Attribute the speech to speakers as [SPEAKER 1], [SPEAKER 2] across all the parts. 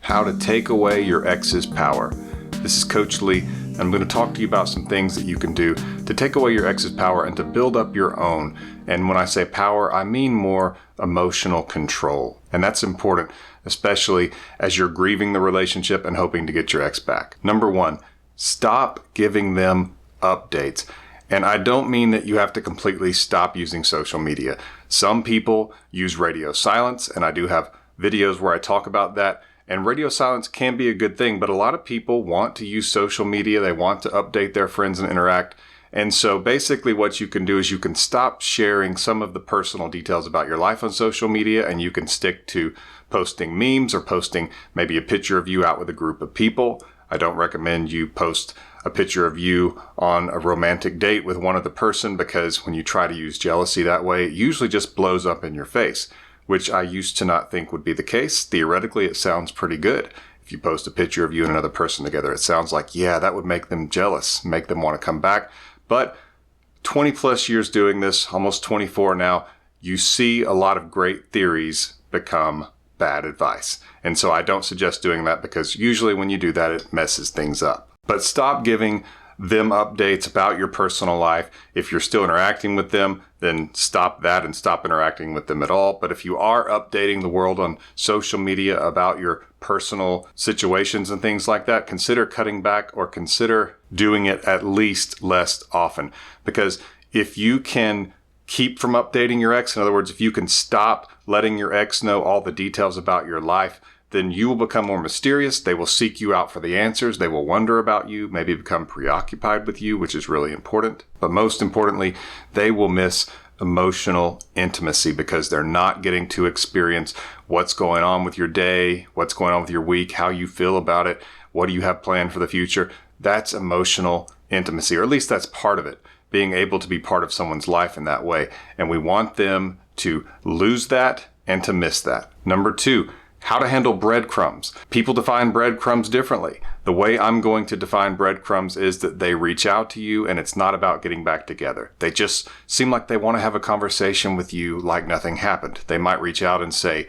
[SPEAKER 1] how to take away your ex's power. This is Coach Lee, and I'm going to talk to you about some things that you can do to take away your ex's power and to build up your own. And when I say power, I mean more emotional control. And that's important, especially as you're grieving the relationship and hoping to get your ex back. Number one, stop giving them updates. And I don't mean that you have to completely stop using social media. Some people use radio silence, and I do have videos where I talk about that. And radio silence can be a good thing, but a lot of people want to use social media. They want to update their friends and interact. And so basically what you can do is you can stop sharing some of the personal details about your life on social media, and you can stick to posting memes or posting maybe a picture of you out with a group of people. I don't recommend you post a picture of you on a romantic date with one other person, because when you try to use jealousy that way, it usually just blows up in your face, which I used to not think would be the case. Theoretically, it sounds pretty good. If you post a picture of you and another person together, it sounds like, yeah, that would make them jealous, make them want to come back. But 20 plus years doing this, almost 24 now, you see a lot of great theories become bad advice. And so I don't suggest doing that, because usually when you do that, it messes things up. But stop giving them updates about your personal life. If you're still interacting with them, then stop that and stop interacting with them at all. But if you are updating the world on social media about your personal situations and things like that, consider cutting back, or consider doing it at least less often. Because if you can keep from updating your ex, in other words, if you can stop letting your ex know all the details about your life, then you will become more mysterious. They will seek you out for the answers. They will wonder about you, maybe become preoccupied with you, which is really important. But most importantly, they will miss emotional intimacy, because they're not getting to experience what's going on with your day, what's going on with your week, how you feel about it, what do you have planned for the future. That's emotional intimacy, or at least that's part of it, being able to be part of someone's life in that way. And we want them to lose that and to miss that. Number two, how to handle breadcrumbs. People define breadcrumbs differently. The way I'm going to define breadcrumbs is that they reach out to you, and it's not about getting back together. They just seem like they want to have a conversation with you like nothing happened. They might reach out and say,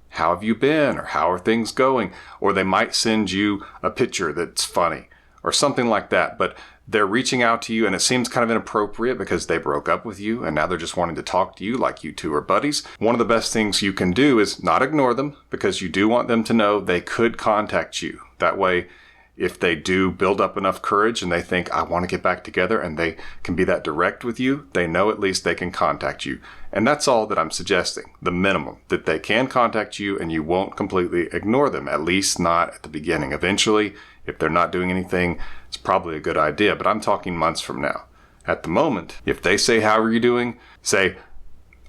[SPEAKER 1] how have you been? Or how are things going? Or they might send you a picture that's funny or something like that. But they're reaching out to you, and it seems kind of inappropriate because they broke up with you and now they're just wanting to talk to you like you two are buddies. One of the best things you can do is not ignore them, because you do want them to know they could contact you. That way, if they do build up enough courage and they think, I want to get back together, and they can be that direct with you, they know at least they can contact you. And that's all that I'm suggesting, the minimum, that they can contact you and you won't completely ignore them, at least not at the beginning. Eventually, if they're not doing anything, it's probably a good idea, but I'm talking months from now. At the moment, if they say, how are you doing? Say,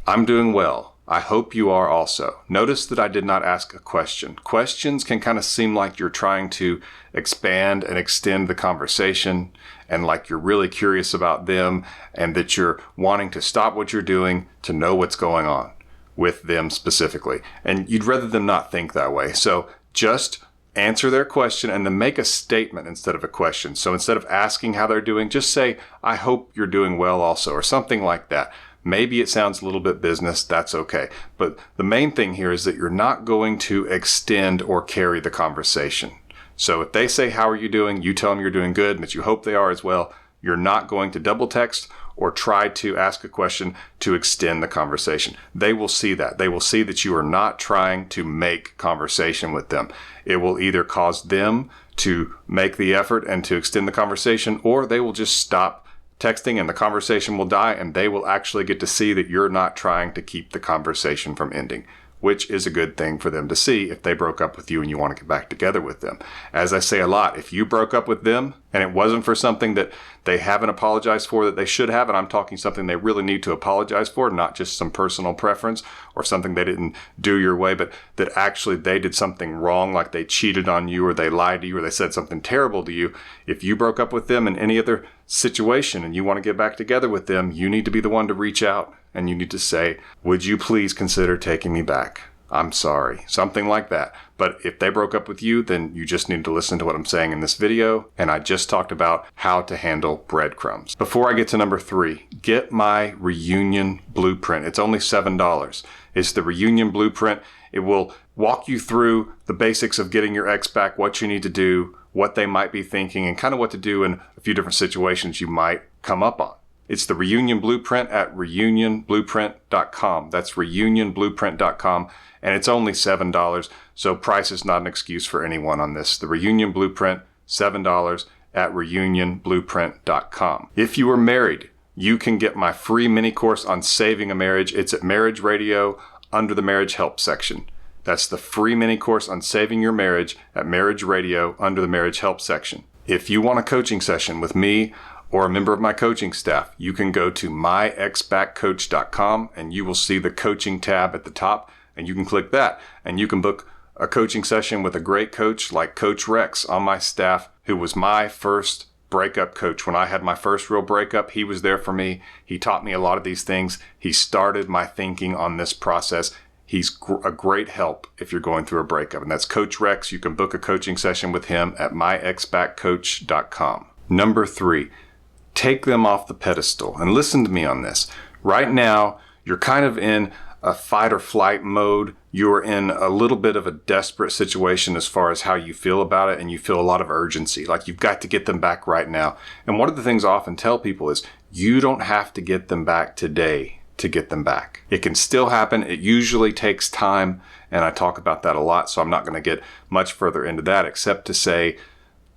[SPEAKER 1] I'm doing well. I hope you are also. Notice that I did not ask a question. Questions can kind of seem like you're trying to expand and extend the conversation, and like you're really curious about them, and that you're wanting to stop what you're doing to know what's going on with them specifically. And you'd rather them not think that way. So just answer their question and then make a statement instead of a question. So instead of asking how they're doing, just say, I hope you're doing well also, or something like that. Maybe it sounds a little bit business, that's okay. But the main thing here is that you're not going to extend or carry the conversation. So if they say, how are you doing? You tell them you're doing good and that you hope they are as well. You're not going to double text or try to ask a question to extend the conversation. They will see that. They will see that you are not trying to make conversation with them. It will either cause them to make the effort and to extend the conversation, or they will just stop texting and the conversation will die, and they will actually get to see that you're not trying to keep the conversation from ending, which is a good thing for them to see if they broke up with you and you want to get back together with them. As I say a lot, if you broke up with them and it wasn't for something that they haven't apologized for that they should have, and I'm talking something they really need to apologize for, not just some personal preference or something they didn't do your way, but that actually they did something wrong, like they cheated on you or they lied to you or they said something terrible to you. If you broke up with them in any other situation and you want to get back together with them, you need to be the one to reach out and you need to say, would you please consider taking me back? I'm sorry, something like that. But if they broke up with you, then you just need to listen to what I'm saying in this video. And I just talked about how to handle breadcrumbs. Before I get to number 3, get my reunion blueprint. It's only $7. It's the reunion blueprint. It will walk you through the basics of getting your ex back, what you need to do, what they might be thinking, and kind of what to do in a few different situations you might come up on. It's the Reunion Blueprint at reunionblueprint.com. That's reunionblueprint.com, and it's only $7, so price is not an excuse for anyone on this. The Reunion Blueprint, $7 at reunionblueprint.com. If you are married, you can get my free mini course on saving a marriage. It's at Marriage Radio under the Marriage Help section. That's the free mini course on saving your marriage at Marriage Radio under the Marriage Help section. If you want a coaching session with me or a member of my coaching staff, you can go to myexbackcoach.com and you will see the coaching tab at the top, and you can click that and you can book a coaching session with a great coach like Coach Rex on my staff, who was my first breakup coach. When I had my first real breakup, he was there for me. He taught me a lot of these things. He started my thinking on this process. He's a great help if you're going through a breakup, and that's Coach Rex. You can book a coaching session with him at myexbackcoach.com. Number 3, take them off the pedestal. And listen to me on this. Right now, you're kind of in a fight or flight mode. You're in a little bit of a desperate situation as far as how you feel about it, and you feel a lot of urgency, like you've got to get them back right now. And one of the things I often tell people is you don't have to get them back today to get them back. It can still happen. It usually takes time, and I talk about that a lot, so I'm not going to get much further into that except to say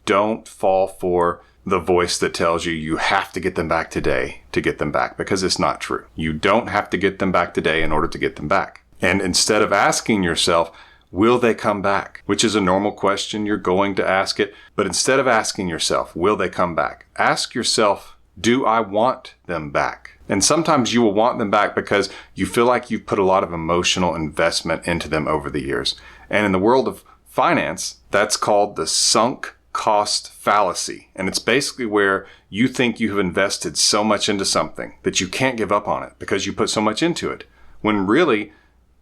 [SPEAKER 1] don't fall for the voice that tells you you have to get them back today to get them back, because it's not true. You don't have to get them back today in order to get them back. And instead of asking yourself, will they come back? Which is a normal question, you're going to ask it. But instead of asking yourself, will they come back? Ask yourself, do I want them back? And sometimes you will want them back because you feel like you've put a lot of emotional investment into them over the years. And in the world of finance, that's called the sunk cost fallacy. And it's basically where you think you have invested so much into something that you can't give up on it because you put so much into it, when really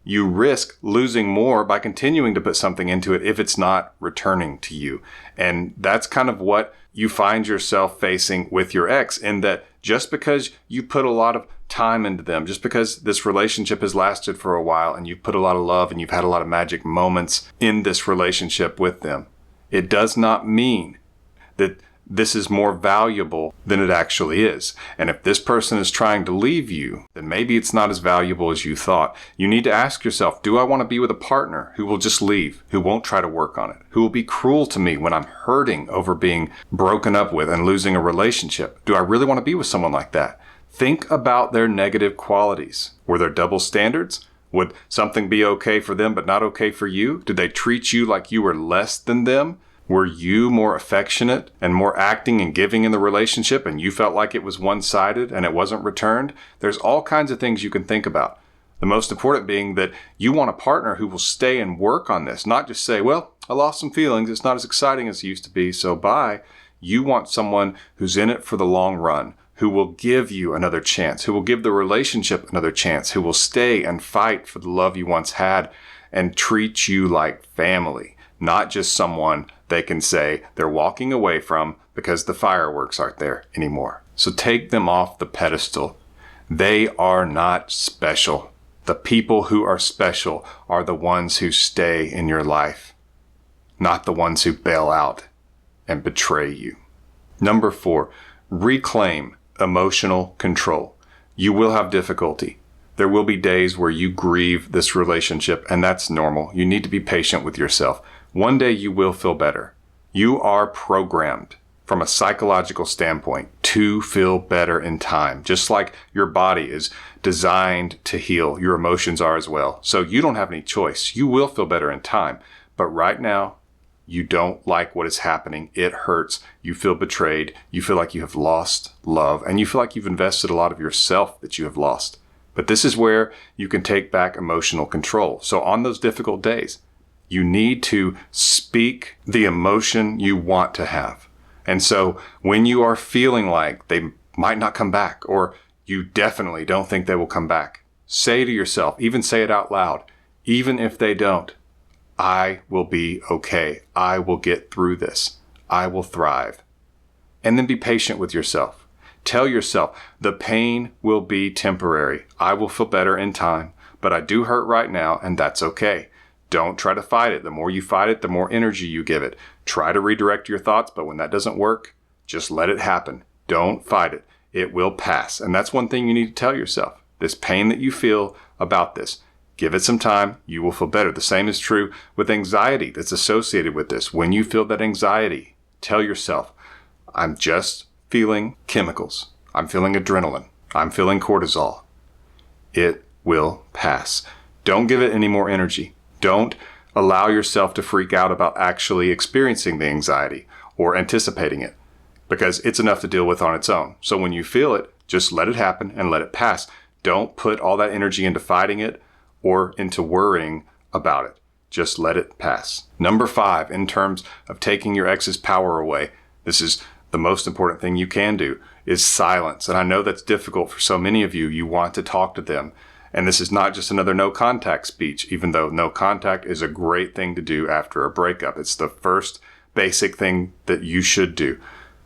[SPEAKER 1] you risk losing more by continuing to put something into it if it's not returning to you. And that's kind of what you find yourself facing with your ex, in that just because you put a lot of time into them, just because this relationship has lasted for a while and you've put a lot of love and you've had a lot of magic moments in this relationship with them, it does not mean that this is more valuable than it actually is. And if this person is trying to leave you, then maybe it's not as valuable as you thought. You need to ask yourself, do I want to be with a partner who will just leave, who won't try to work on it, who will be cruel to me when I'm hurting over being broken up with and losing a relationship? Do I really want to be with someone like that? Think about their negative qualities. Were there double standards? Would something be okay for them but not okay for you? Did they treat you like you were less than them? Were you more affectionate and more acting and giving in the relationship, and you felt like it was one-sided and it wasn't returned? There's all kinds of things you can think about. The most important being that you want a partner who will stay and work on this, not just say, well, I lost some feelings. It's not as exciting as it used to be, so bye. You want someone who's in it for the long run, who will give you another chance, who will give the relationship another chance, who will stay and fight for the love you once had and treat you like family, not just someone they can say they're walking away from because the fireworks aren't there anymore. So take them off the pedestal. They are not special. The people who are special are the ones who stay in your life, not the ones who bail out and betray you. Number 4, reclaim emotional control. You will have difficulty. There will be days where you grieve this relationship, and that's normal. You need to be patient with yourself. One day you will feel better. You are programmed from a psychological standpoint to feel better in time. Just like your body is designed to heal, your emotions are as well. So you don't have any choice. You will feel better in time. But right now, you don't like what is happening. It hurts. You feel betrayed. You feel like you have lost love, and you feel like you've invested a lot of yourself that you have lost. But this is where you can take back emotional control. So on those difficult days, you need to speak the emotion you want to have. And so when you are feeling like they might not come back, or you definitely don't think they will come back, say to yourself, even say it out loud, even if they don't, I will be okay. I will get through this. I will thrive. And then be patient with yourself. Tell yourself the pain will be temporary. I will feel better in time, but I do hurt right now, and that's okay. Don't try to fight it. The more you fight it, the more energy you give it. Try to redirect your thoughts, but when that doesn't work, just let it happen. Don't fight it. It will pass. And that's one thing you need to tell yourself. This pain that you feel about this, give it some time. You will feel better. The same is true with anxiety that's associated with this. When you feel that anxiety, tell yourself, I'm just feeling chemicals. I'm feeling adrenaline. I'm feeling cortisol. It will pass. Don't give it any more energy. Don't allow yourself to freak out about actually experiencing the anxiety or anticipating it, because it's enough to deal with on its own. So when you feel it, just let it happen and let it pass. Don't put all that energy into fighting it or into worrying about it. Just let it pass. Number 5, in terms of taking your ex's power away, this is the most important thing you can do, is silence. And I know that's difficult for so many of you. You want to talk to them. And this is not just another no contact speech, even though no contact is a great thing to do after a breakup. It's the first basic thing that you should do.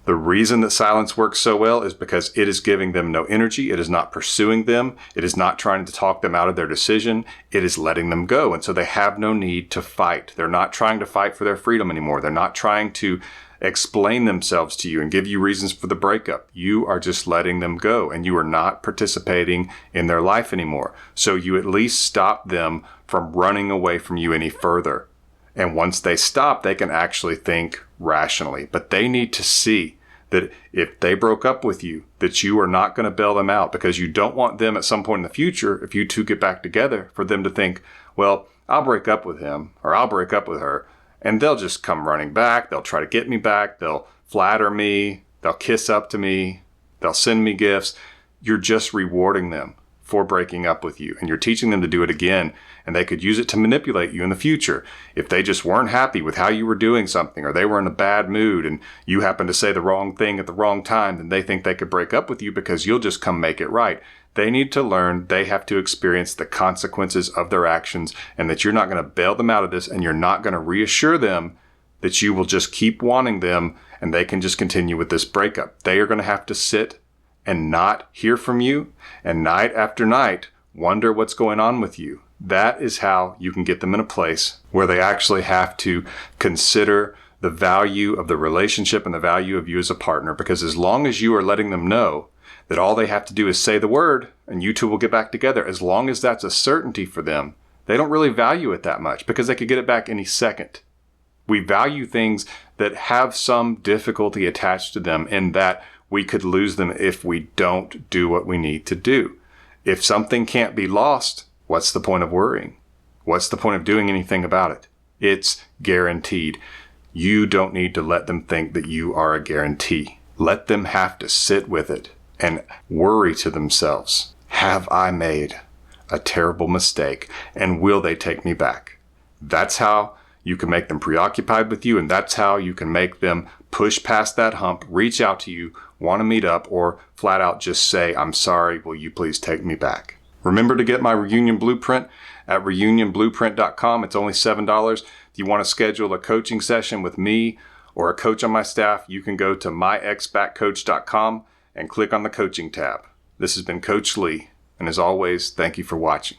[SPEAKER 1] The reason that silence works so well is because it is giving them no energy. It is not pursuing them. It is not trying to talk them out of their decision. It is letting them go. And so they have no need to fight. They're not trying to fight for their freedom anymore. They're not trying to explain themselves to you and give you reasons for the breakup. You are just letting them go, and you are not participating in their life anymore. So you at least stop them from running away from you any further. And once they stop, they can actually think rationally. But they need to see that if they broke up with you, that you are not going to bail them out, because you don't want them at some point in the future, if you two get back together, for them to think, well, I'll break up with him or I'll break up with her, and they'll just come running back. They'll try to get me back. They'll flatter me. They'll kiss up to me. They'll send me gifts. You're just rewarding them for breaking up with you, and you're teaching them to do it again, and they could use it to manipulate you in the future. If they just weren't happy with how you were doing something, or they were in a bad mood and you happened to say the wrong thing at the wrong time, then they think they could break up with you because you'll just come make it right. They need to learn they have to experience the consequences of their actions, and that you're not going to bail them out of this, and you're not going to reassure them that you will just keep wanting them and they can just continue with this breakup. They are going to have to sit and not hear from you, and night after night wonder what's going on with you. That is how you can get them in a place where they actually have to consider the value of the relationship and the value of you as a partner. Because as long as you are letting them know that all they have to do is say the word and you two will get back together, as long as that's a certainty for them, they don't really value it that much, because they could get it back any second. We value things that have some difficulty attached to them, in that we could lose them if we don't do what we need to do. If something can't be lost, what's the point of worrying? What's the point of doing anything about it? It's guaranteed. You don't need to let them think that you are a guarantee. Let them have to sit with it and worry to themselves, have I made a terrible mistake, and will they take me back? That's how you can make them preoccupied with you, and that's how you can make them push past that hump, reach out to you, want to meet up, or flat out just say, I'm sorry, will you please take me back? Remember to get my reunion blueprint at reunionblueprint.com. It's only $7. If you want to schedule a coaching session with me or a coach on my staff, you can go to myexbackcoach.com and click on the coaching tab. This has been Coach Lee, and as always, thank you for watching.